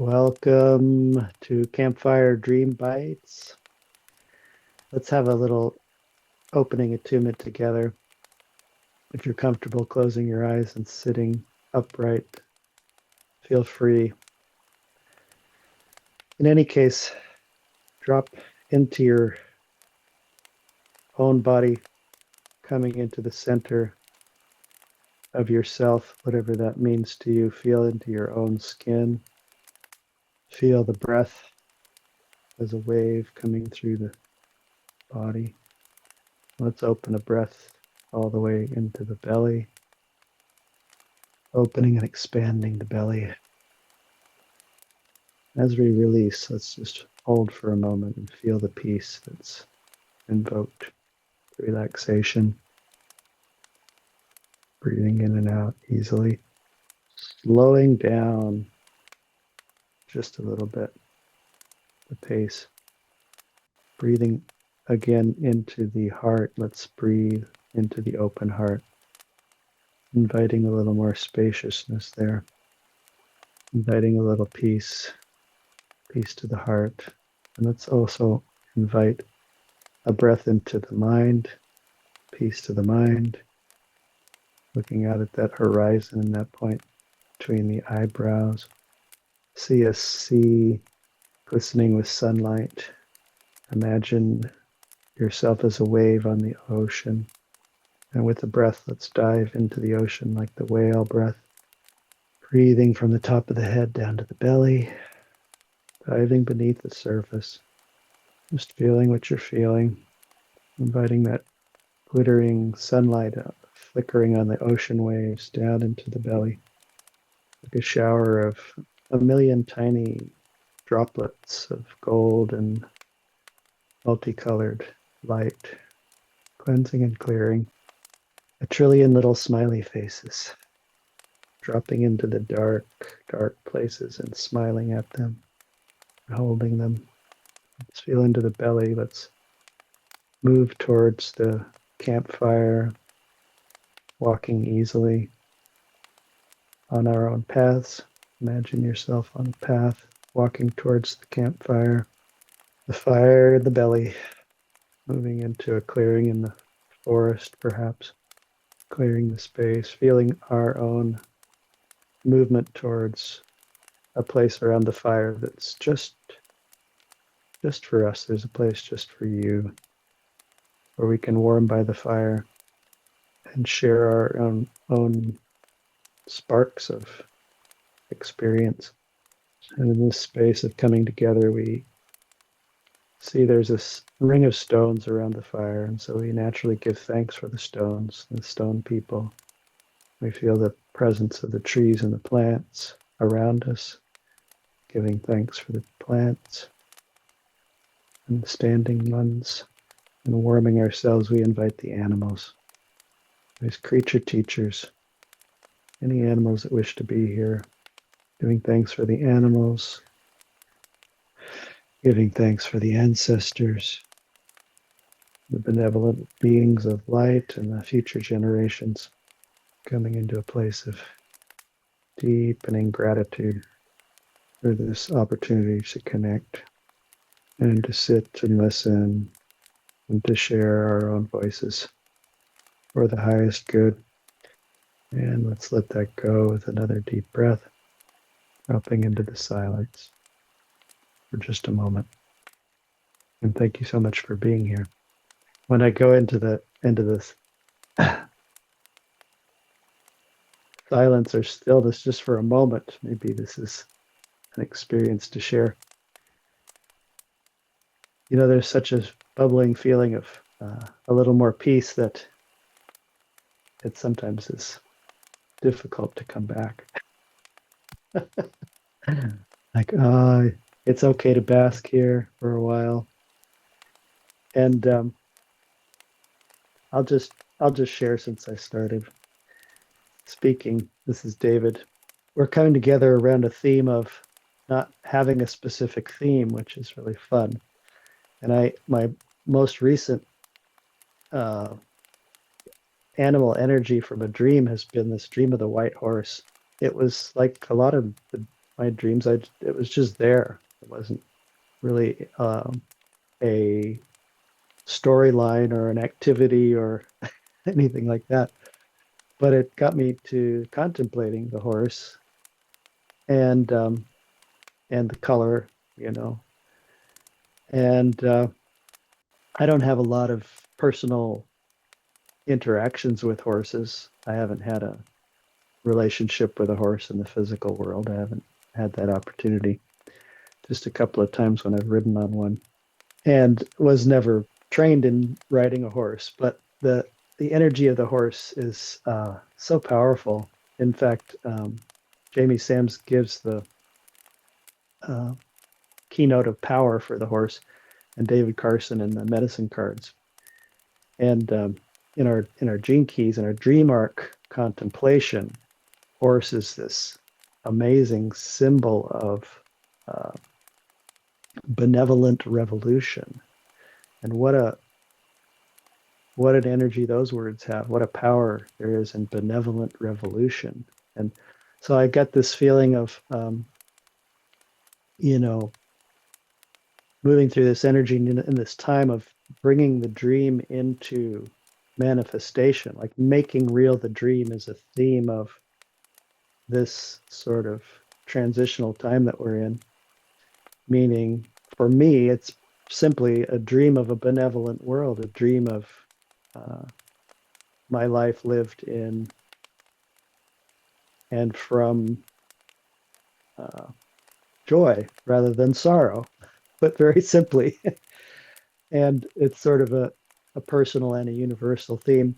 Welcome to Campfire Dream Bites. Let's have a little opening attunement together. If you're comfortable closing your eyes and sitting upright, feel free. In any case, drop into your own body, coming into the center of yourself, whatever that means to you. Feel into your own skin. Feel the breath as a wave coming through the body. Let's open a breath all the way into the belly, opening and expanding the belly. As we release, let's just hold for a moment and feel the peace that's invoked, relaxation, breathing in and out easily, slowing down just a little bit, the pace, breathing again into the heart. Let's breathe into the open heart, inviting a little more spaciousness there, inviting a little peace to the heart. And let's also invite a breath into the mind, peace to the mind, looking out at that horizon and that point between the eyebrows. See a sea glistening with sunlight. Imagine yourself as a wave on the ocean. And with the breath, let's dive into the ocean like the whale breath, breathing from the top of the head down to the belly, diving beneath the surface, just feeling what you're feeling, inviting that glittering sunlight flickering on the ocean waves down into the belly, like a shower of a million tiny droplets of gold and multicolored light, cleansing and clearing. A trillion little smiley faces, dropping into the dark, dark places and smiling at them, holding them. Let's feel into the belly. Let's move towards the campfire, walking easily on our own paths. Imagine yourself on a path, walking towards the campfire, the fire in the belly, moving into a clearing in the forest, perhaps, clearing the space, feeling our own movement towards a place around the fire that's just for us. There's a place just for you where we can warm by the fire and share our own sparks of experience. And in this space of coming together, we see there's a ring of stones around the fire, and so we naturally give thanks for the stones, the stone people. We feel the presence of the trees and the plants around us, giving thanks for the plants and the standing ones, and warming ourselves. We invite the animals. There's creature teachers, any animals that wish to be here, giving thanks for the animals, giving thanks for the ancestors, the benevolent beings of light, and the future generations, coming into a place of deepening gratitude for this opportunity to connect and to sit and listen and to share our own voices for the highest good. And let's let that go with another deep breath, dropping into the silence for just a moment. And thank you so much for being here. When I go into this silence or stillness just for a moment, maybe this is an experience to share. You know, there's such a bubbling feeling of a little more peace that it sometimes is difficult to come back. Like, it's okay to bask here for a while. And I'll just share since I started speaking. This is David. We're coming together around a theme of not having a specific theme, which is really fun. And my most recent animal energy from a dream has been this dream of the white horse. It was like a lot of my dreams. It was just there. It wasn't really a storyline or an activity or anything like that. But it got me to contemplating the horse and the color, you know. And I don't have a lot of personal interactions with horses. I haven't had a relationship with a horse in the physical world. I haven't had that opportunity. Just a couple of times when I've ridden on one, and was never trained in riding a horse. But the energy of the horse is so powerful. In fact, Jamie Sams gives the uh, keynote of power for the horse, and David Carson in the medicine cards. And in our gene keys and our dream arc contemplation, horse is this amazing symbol of uh, benevolent revolution. And what an energy those words have. What a power there is in benevolent revolution. And so I got this feeling of you know moving through this energy in this time of bringing the dream into manifestation, like making real the dream is a theme of this sort of transitional time that we're in. Meaning, for me, it's simply a dream of a benevolent world, a dream of uh, my life lived in and from uh, joy rather than sorrow, but very simply. And it's sort of a personal and a universal theme.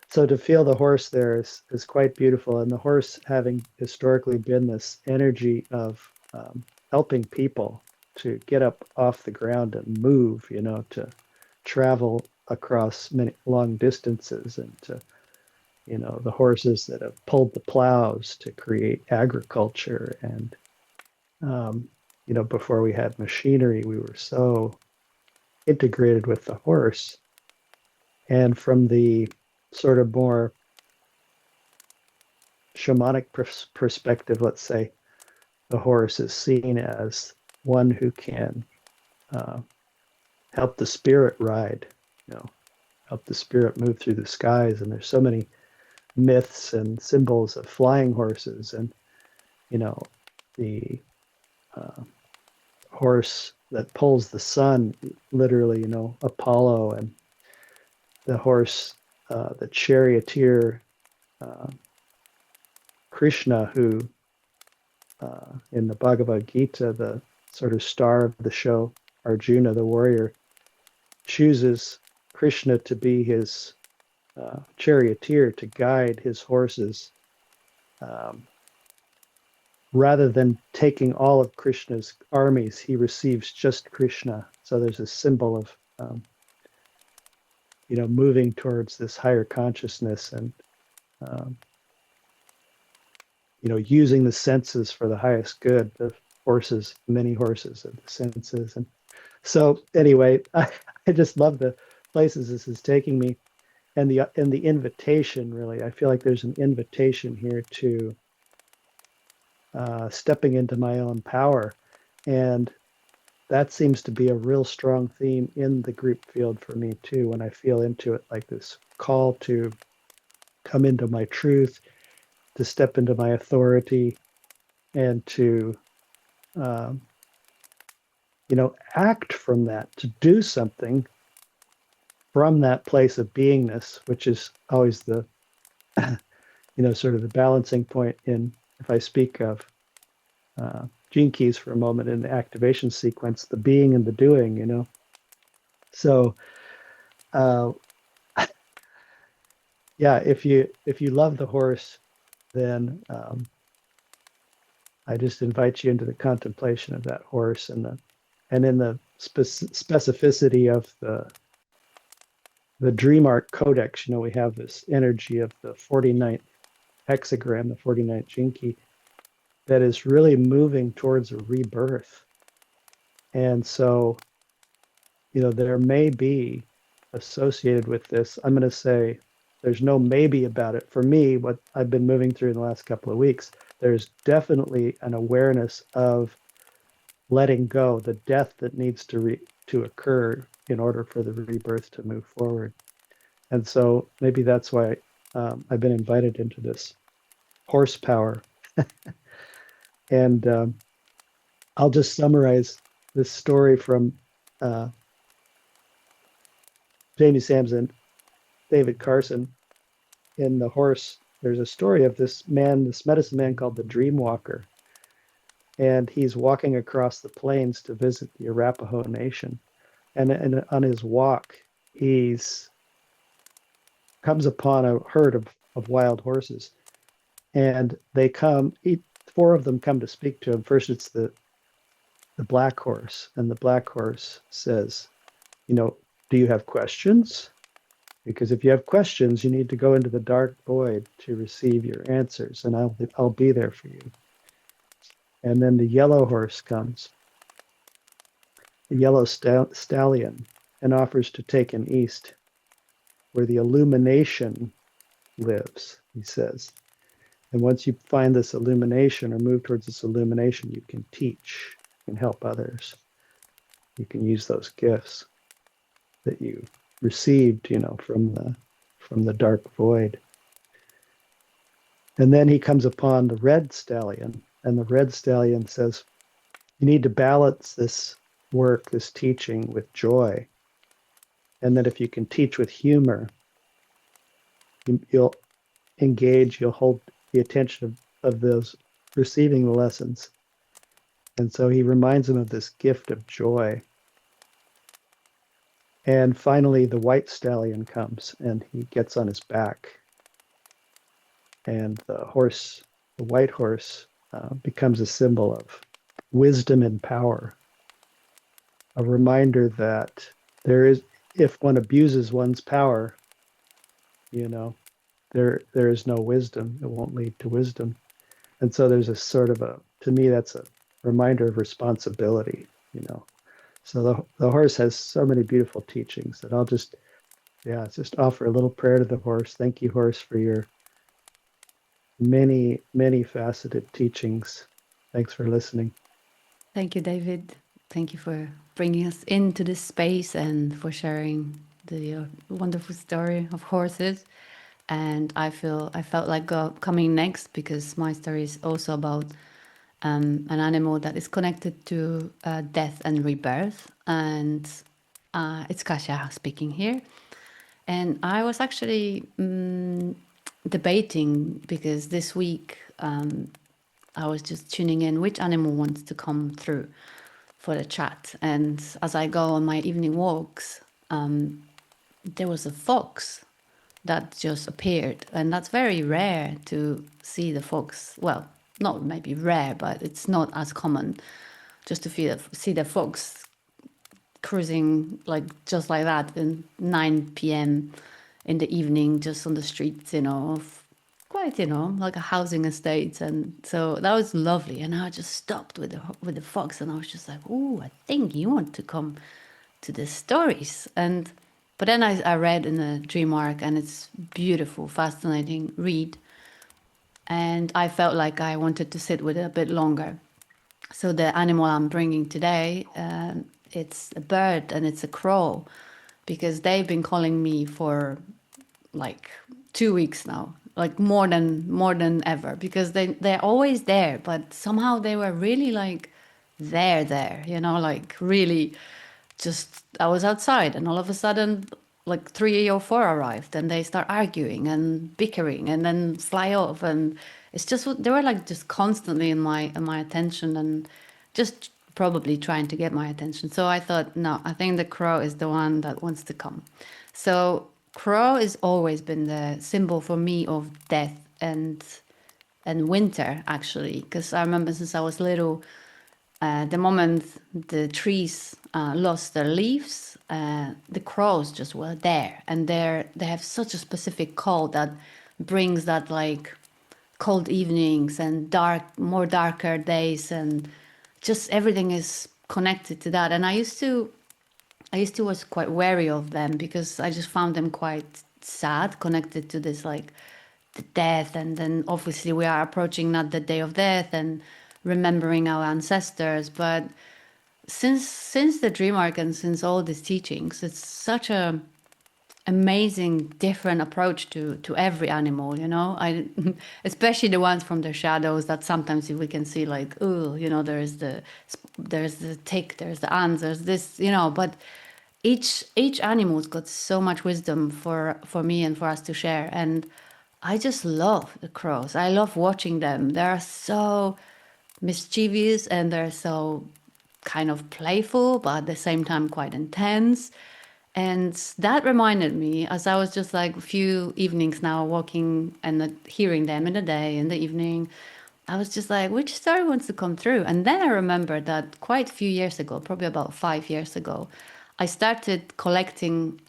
So to feel the horse there is quite beautiful. And the horse having historically been this energy of helping people to get up off the ground and move, to travel across many long distances, and to, the horses that have pulled the plows to create agriculture. And, before we had machinery, we were so integrated with the horse. And from the sort of more shamanic perspective, let's say, the horse is seen as one who can uh, help the spirit ride, help the spirit move through the skies. And there's so many myths and symbols of flying horses, and the uh, horse that pulls the sun, literally, Apollo, and the horse, the charioteer, uh, Krishna, who in the Bhagavad Gita, the sort of star of the show, Arjuna, the warrior, chooses Krishna to be his charioteer, to guide his horses, rather than taking all of Krishna's armies. He receives just Krishna. So there's a symbol of moving towards this higher consciousness, and um, using the senses for the highest good. The horses, many horses of the senses. And so anyway, I just love the places this is taking me, and the invitation. Really, I feel like there's an invitation here to stepping into my own power, and that seems to be a real strong theme in the group field for me too. When I feel into it, like this call to come into my truth, to step into my authority, and to um, act from that, to do something from that place of beingness, which is always the sort of the balancing point in, if I speak of gene keys for a moment, in the activation sequence, the being and the doing. So uh, yeah, if you love the horse, then I just invite you into the contemplation of that horse, and in the specificity of the dream arc codex. We have this energy of the 49th hexagram, the 49th gene key, that is really moving towards a rebirth. And so, there may be associated with this, I'm going to say there's no maybe about it. For me, what I've been moving through in the last couple of weeks, there's definitely an awareness of letting go, the death that needs to occur in order for the rebirth to move forward. And so maybe that's why I've been invited into this horsepower. And I'll just summarize this story from uh, Jamie Sams and David Carson in The Horse. There's a story of this man, this medicine man called the Dream Walker, and he's walking across the plains to visit the Arapaho Nation. And on his walk, he's comes upon a herd of wild horses, and they come. Four of them come to speak to him. First, it's the black horse, and the black horse says, "Do you have questions? Because if you have questions, you need to go into the dark void to receive your answers, and I'll be there for you." And then the yellow horse comes, the yellow stallion, and offers to take him east, where the illumination lives, he says. And once you find this illumination or move towards this illumination, you can teach, you can help others. You can use those gifts that you received, from the dark void. And then he comes upon the red stallion, and the red stallion says, you need to balance this work, this teaching with joy. And that if you can teach with humor, you'll engage, you'll hold the attention of those receiving the lessons. And so he reminds them of this gift of joy. And finally, the white stallion comes and he gets on his back. And the white horse, becomes a symbol of wisdom and power. A reminder that if one abuses one's power, there is no wisdom. It won't lead to wisdom. And so there's to me, that's a reminder of responsibility, So the horse has so many beautiful teachings that I'll just offer a little prayer to the horse. Thank you, horse, for your many, many faceted teachings. Thanks for listening. Thank you, David. Thank you for bringing us into this space and for sharing the wonderful story of horses. And I felt like coming next because my story is also about an animal that is connected to death and rebirth. And it's Kasia speaking here. And I was actually debating because this week I was just tuning in which animal wants to come through for the chat. And as I go on my evening walks, there was a fox that just appeared. And that's very rare to see the fox. Well, not maybe rare, but it's not as common just to see the fox cruising just like that in 9 p.m. in the evening, just on the streets, of quite, like a housing estate. And so that was lovely. And I just stopped with the fox, and I was just like, oh, I think you want to come to the stories. But then I read in the dream arc, and it's beautiful, fascinating read. And I felt like I wanted to sit with it a bit longer. So the animal I'm bringing today, it's a bird and it's a crow, because they've been calling me for like 2 weeks now, like more than ever, because they're always there, but somehow they were really like there, like really just I was outside and all of a sudden like 3 or 4 arrived and they start arguing and bickering and then fly off, and it's just they were like just constantly in my attention and just probably trying to get my attention. So I thought, no, I think the crow is the one that wants to come. So crow has always been the symbol for me of death and winter, actually, because I remember since I was little, the moment the trees lost their leaves, the crows just were there, and they have such a specific call that brings that like cold evenings and more darker days, and just everything is connected to that. And I used to was quite wary of them because I just found them quite sad, connected to this like the death, and then obviously we are approaching not the day of death and remembering our ancestors, but since the dream arc and since all these teachings, it's such a amazing different approach to every animal, you know. I especially the ones from the shadows that sometimes we can see like, oh, you know, there's the tick, there's the ants, there's this, you know, but each animal's got so much wisdom for me and for us to share. And I just love the crows. I love watching them. They're so mischievous and they're so kind of playful, but at the same time quite intense. And that reminded me, as I was just like a few evenings now walking and hearing them in the day, in the evening, I was just like, which story wants to come through? And then I remembered that quite a few years ago, probably about 5 years ago, I started collecting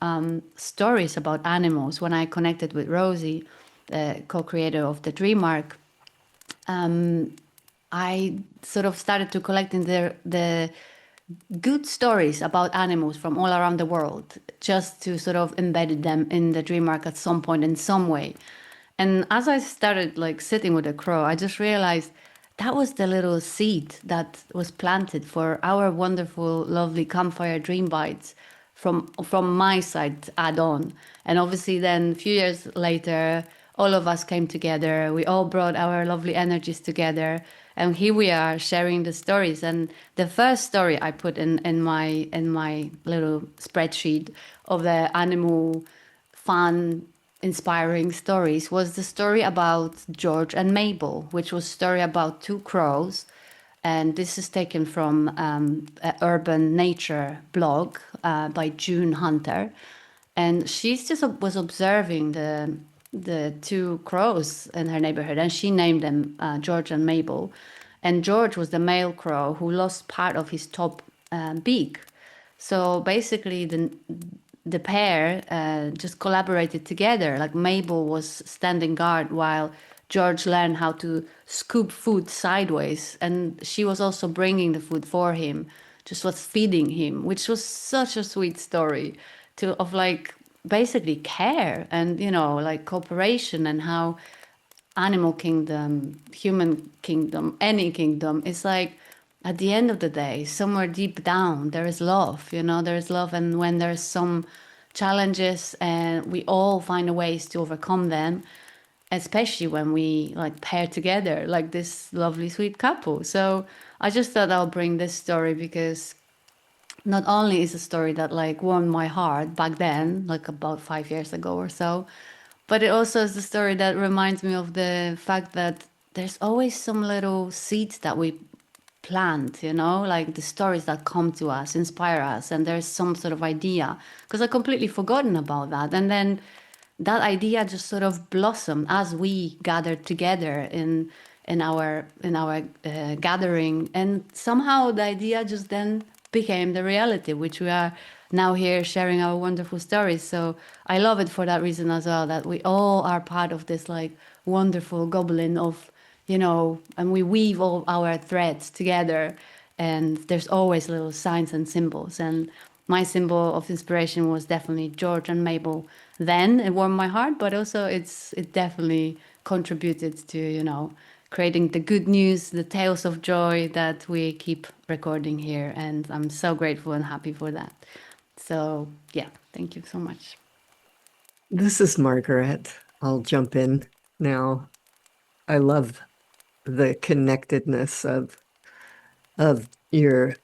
stories about animals when I connected with Rosie, the co-creator of the Dream Arc. I sort of started to collecting the good stories about animals from all around the world, just to sort of embed them in the dream arc at some point in some way. And as I started like sitting with a crow, I just realized that was the little seed that was planted for our wonderful, lovely campfire dream bites from my side to add on. And obviously then a few years later, all of us came together. We all brought our lovely energies together. And here we are sharing the stories. And the first story I put in my little spreadsheet of the animal fun, inspiring stories was the story about George and Mabel, which was a story about two crows. And this is taken from an urban nature blog by June Hunter. And she's just was observing the two crows in her neighborhood, and she named them George and Mabel. And George was the male crow who lost part of his top beak. So basically, the pair just collaborated together. Like Mabel was standing guard while George learned how to scoop food sideways, and she was also bringing the food for him, just was feeding him, which was such a sweet story to of like basically care and like cooperation, and how animal kingdom, human kingdom, any kingdom is like at the end of the day, somewhere deep down, there is love, there is love. And when there's some challenges and we all find a ways to overcome them, especially when we like pair together like this lovely sweet couple. So I just thought I'll bring this story because not only is a story that like warmed my heart back then, like about 5 years ago or so, but it also is the story that reminds me of the fact that there's always some little seeds that we plant, like the stories that come to us, inspire us, and there's some sort of idea. Because I completely forgotten about that. And then that idea just sort of blossomed as we gathered together in our gathering, and somehow the idea just then became the reality, which we are now here sharing our wonderful stories. So I love it for that reason as well, that we all are part of this like wonderful goblin of, and we weave all our threads together, and there's always little signs and symbols. And my symbol of inspiration was definitely George and Mabel. Then it warmed my heart, but also it definitely contributed to, creating the good news, the tales of joy that we keep recording here. And I'm so grateful and happy for that. So yeah, thank you so much. This is Margaret. I'll jump in now. I love the connectedness of your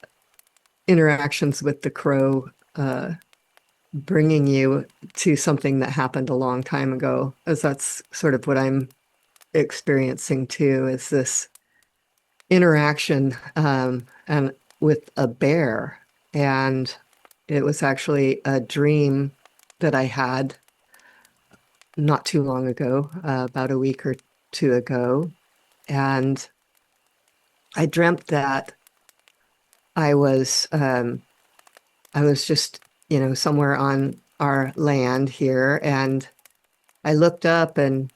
interactions with the crow, bringing you to something that happened a long time ago, as that's sort of what I'm experiencing too, is this interaction and with a bear. And it was actually a dream that I had not too long ago, about a week or two ago. And I dreamt that I was just, somewhere on our land here, and I looked up and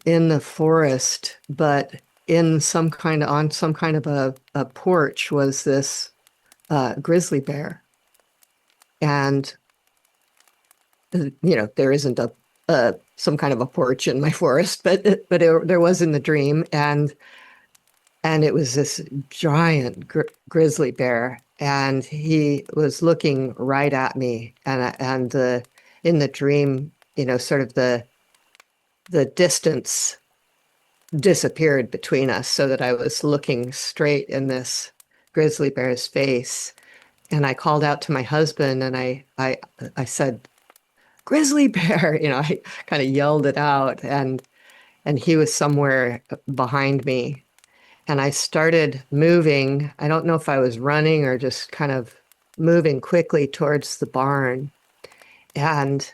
in the forest, but on some kind of a porch was this grizzly bear. And there isn't a some kind of a porch in my forest, but there was in the dream, and it was this giant grizzly bear, and he was looking right at me, and in the dream, sort of the distance disappeared between us, so that I was looking straight in this grizzly bear's face. And I called out to my husband, and I said, "Grizzly bear!" I kind of yelled it out, and he was somewhere behind me. And I started moving. I don't know if I was running or just kind of moving quickly towards the barn. And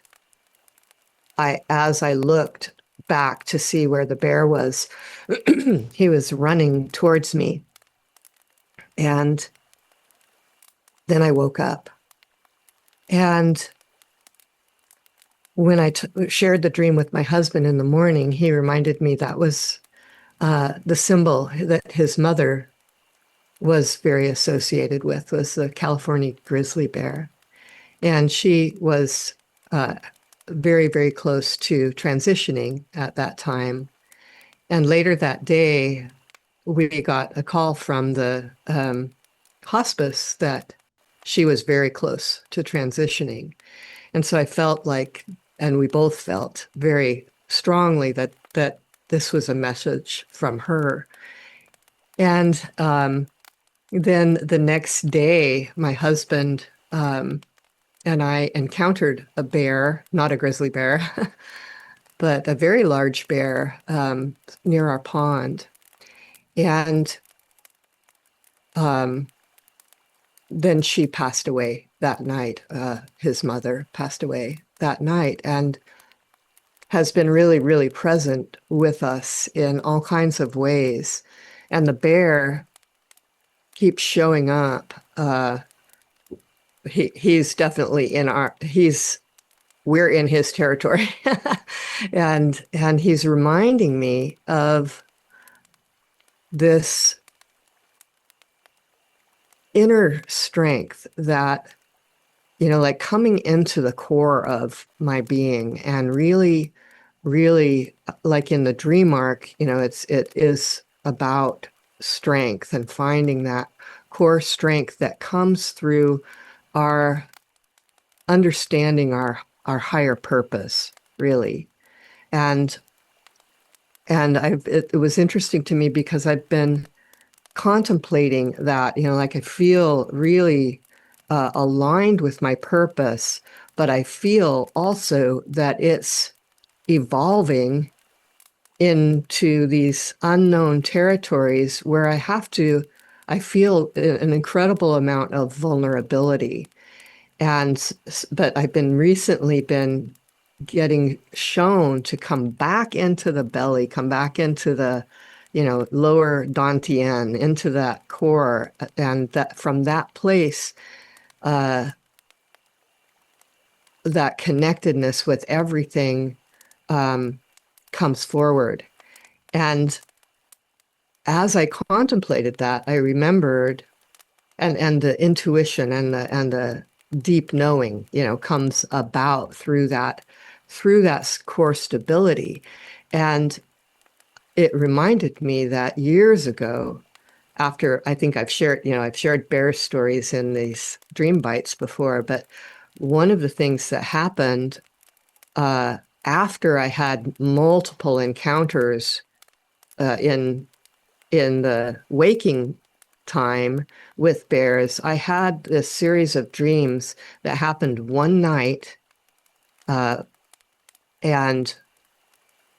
as I looked back to see where the bear was, he was running towards me. And then I woke up. And when I shared the dream with my husband in the morning, he reminded me that was the symbol that his mother was very associated with, was the California grizzly bear. And she was very, very close to transitioning at that time. And later that day, we got a call from the hospice that she was very close to transitioning. And so I felt like, and we both felt very strongly that this was a message from her. And then the next day, my husband and I encountered a bear, not a grizzly bear, but a very large bear near our pond. And then she passed away that night. His mother passed away that night, and has been really, really present with us in all kinds of ways. And the bear keeps showing up. He's definitely we're in his territory. and he's reminding me of this inner strength that, like coming into the core of my being, and really, really, like in the dream arc, it is about strength and finding that core strength that comes through our understanding our higher purpose, really. And it was interesting to me because I've been contemplating that, like I feel really aligned with my purpose, but I feel also that it's evolving into these unknown territories where I feel an incredible amount of vulnerability. But I've recently been getting shown to come back into the belly, come back into the, lower dantian, into that core, and that from that place, that connectedness with everything comes forward. And as I contemplated that, I remembered, and the intuition and the deep knowing, comes about through that core stability. And it reminded me that years ago, after I think I've shared bear stories in these dream bites before, but one of the things that happened after I had multiple encounters in the waking time with bears, I had this series of dreams that happened one night, and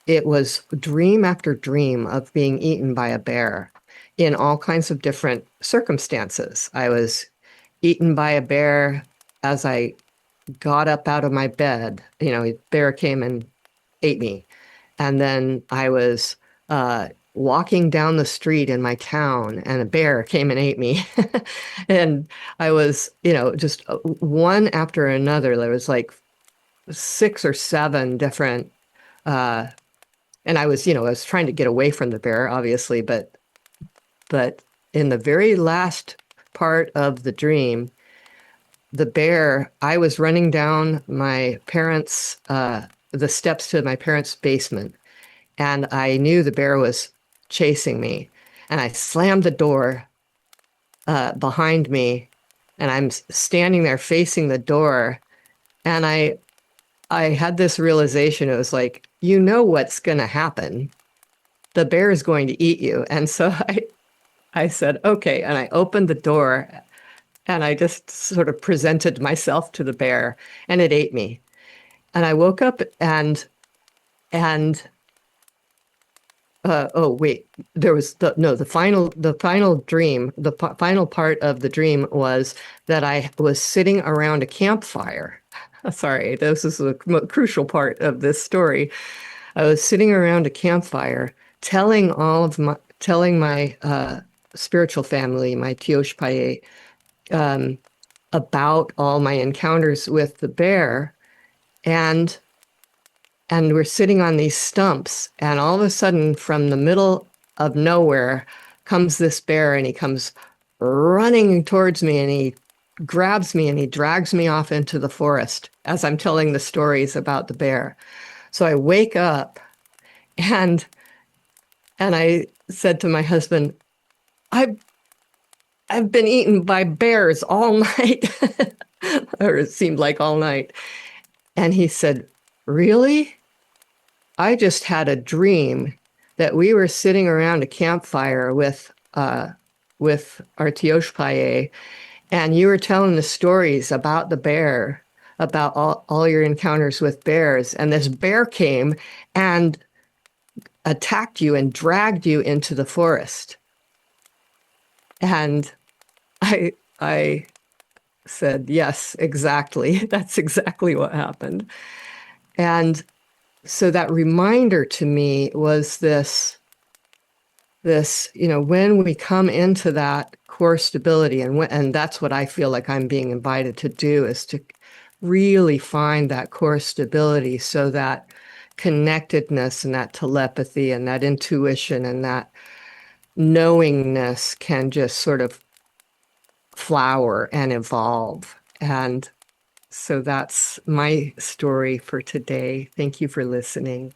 it was dream after dream of being eaten by a bear in all kinds of different circumstances. I was eaten by a bear as I got up out of my bed. A bear came and ate me. And then I was walking down the street in my town, and a bear came and ate me. And I was, just one after another. There was like 6 or 7 different, and I was trying to get away from the bear, obviously, but in the very last part of the dream, the bear, I was running down my parents' the steps to my parents' basement, and I knew the bear was chasing me, and I slammed the door behind me, and I'm standing there facing the door, and I had this realization. It was like, you know what's going to happen. The bear is going to eat you. And so I said, okay. And I opened the door and I just sort of presented myself to the bear, and it ate me. And I woke up and oh wait, there was the final dream, final part of the dream was that I was sitting around a campfire. Sorry, this is a crucial part of this story. I was sitting around a campfire telling my spiritual family, my Tiosh Paye, about all my encounters with the bear, and we're sitting on these stumps, and all of a sudden, from the middle of nowhere, comes this bear, and he comes running towards me, and he grabs me and he drags me off into the forest as I'm telling the stories about the bear. So I wake up, and I said to my husband, I've been eaten by bears all night, or it seemed like all night. And he said, really? I just had a dream that we were sitting around a campfire with our Tiosh Paye, and you were telling the stories about the bear, about all your encounters with bears. And this bear came and attacked you and dragged you into the forest. And I said, yes, exactly. That's exactly what happened. And so that reminder to me was this, when we come into that core stability, and that's what I feel like I'm being invited to do, is to really find that core stability, so that connectedness and that telepathy and that intuition and that knowingness can just sort of flower and evolve. And so that's my story for today. Thank you for listening.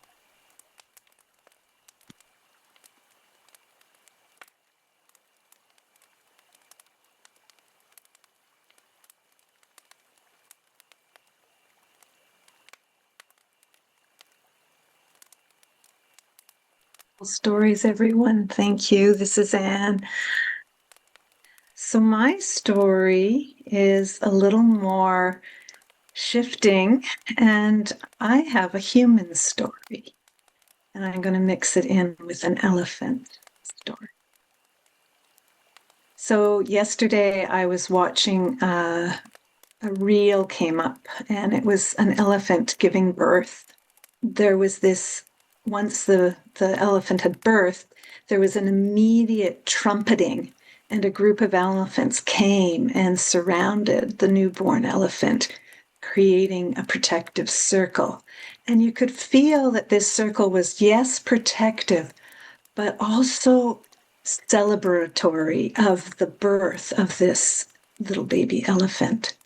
Stories, everyone. Thank you. This is Anne. So my story is a little more shifting, and I have a human story, and I'm going to mix it in with an elephant story. So yesterday I was watching a reel came up, and it was an elephant giving birth. There was this, once the elephant had birthed, there was an immediate trumpeting, and a group of elephants came and surrounded the newborn elephant, creating a protective circle. And you could feel that this circle was, yes, protective, but also celebratory of the birth of this little baby elephant.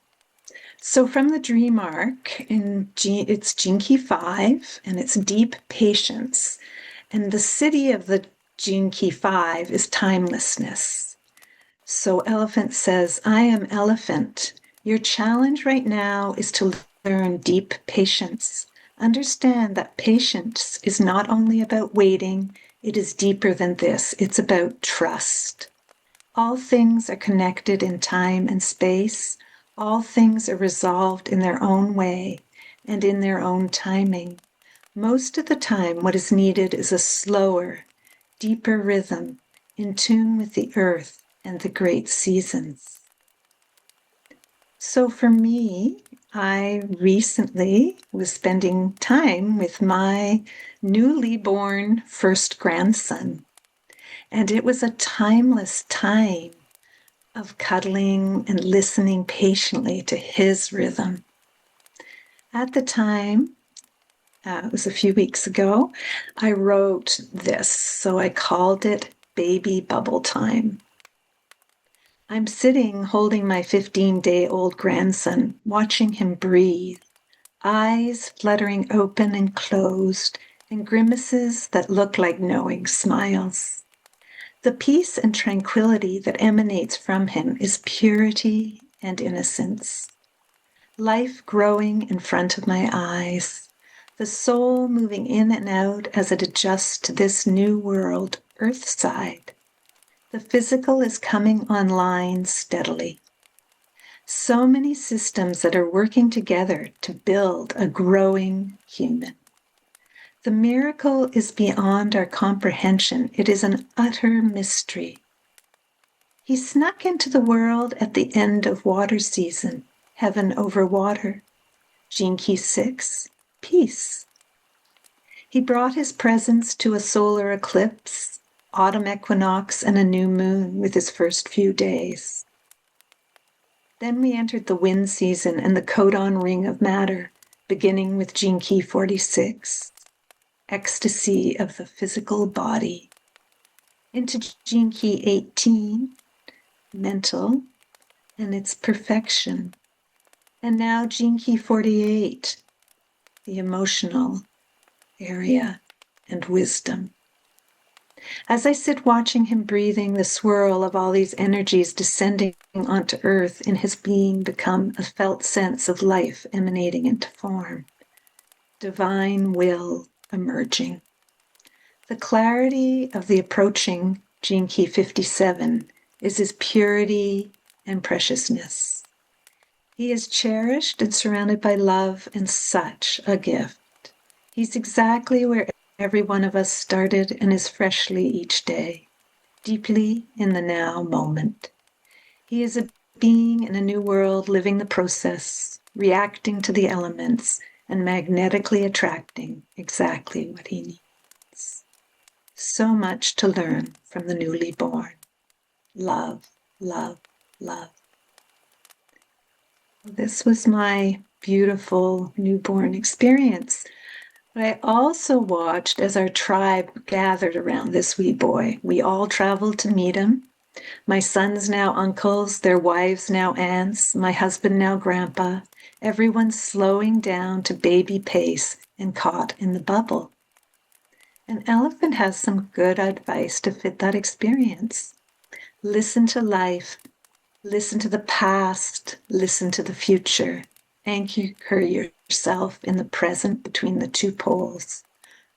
So from the dream arc, it's Gene Key 5, and it's deep patience. And the city of the Gene Key 5 is timelessness. So Elephant says, I am Elephant. Your challenge right now is to learn deep patience. Understand that patience is not only about waiting, it is deeper than this. It's about trust. All things are connected in time and space. All things are resolved in their own way and in their own timing. Most of the time, what is needed is a slower, deeper rhythm in tune with the earth and the great seasons. So for me, I recently was spending time with my newly born first grandson, and it was a timeless time of cuddling and listening patiently to his rhythm. At the time, it was a few weeks ago, I wrote this, so I called it Baby Bubble Time. I'm sitting holding my 15-day-old grandson, watching him breathe, eyes fluttering open and closed, and grimaces that look like knowing smiles. The peace and tranquility that emanates from him is purity and innocence. Life growing in front of my eyes, the soul moving in and out as it adjusts to this new world, earthside. The physical is coming online steadily. So many systems that are working together to build a growing human. The miracle is beyond our comprehension. It is an utter mystery. He snuck into the world at the end of water season, heaven over water. Gene Key 6, peace. He brought his presence to a solar eclipse, autumn equinox, and a new moon with his first few days. Then we entered the wind season and the codon ring of matter, beginning with Gene Key 46, ecstasy of the physical body, into Gene Key 18, mental, and its perfection. And now Gene Key 48, the emotional area and wisdom. As I sit watching him breathing the swirl of all these energies descending onto earth, in his being become a felt sense of life emanating into form. Divine will emerging. The clarity of the approaching Gene Key 57 is his purity and preciousness. He is cherished and surrounded by love and such a gift. He's exactly where every one of us started and is freshly each day, deeply in the now moment. He is a being in a new world, living the process, reacting to the elements, and magnetically attracting exactly what he needs. So much to learn from the newly born. Love, love, love. This was my beautiful newborn experience. But I also watched as our tribe gathered around this wee boy. We all traveled to meet him. My sons now uncles, their wives now aunts, my husband now grandpa. Everyone slowing down to baby pace and caught in the bubble. An elephant has some good advice to fit that experience. Listen to life. Listen to the past, listen to the future. Anchor yourself in the present between the two poles.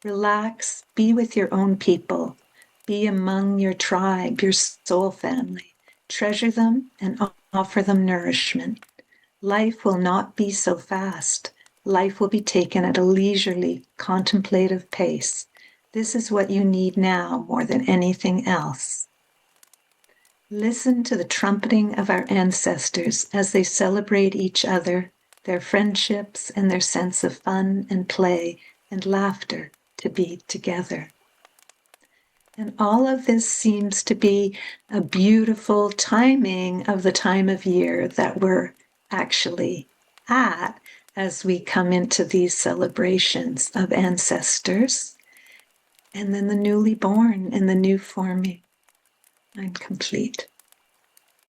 Relax, be with your own people. Be among your tribe, your soul family. Treasure them and offer them nourishment. Life will not be so fast. Life will be taken at a leisurely, contemplative pace. This is what you need now more than anything else. Listen to the trumpeting of our ancestors as they celebrate each other, their friendships, and their sense of fun and play and laughter to be together. And all of this seems to be a beautiful timing of the time of year that we're actually at as we come into these celebrations of ancestors and then the newly born and the new forming. I'm complete.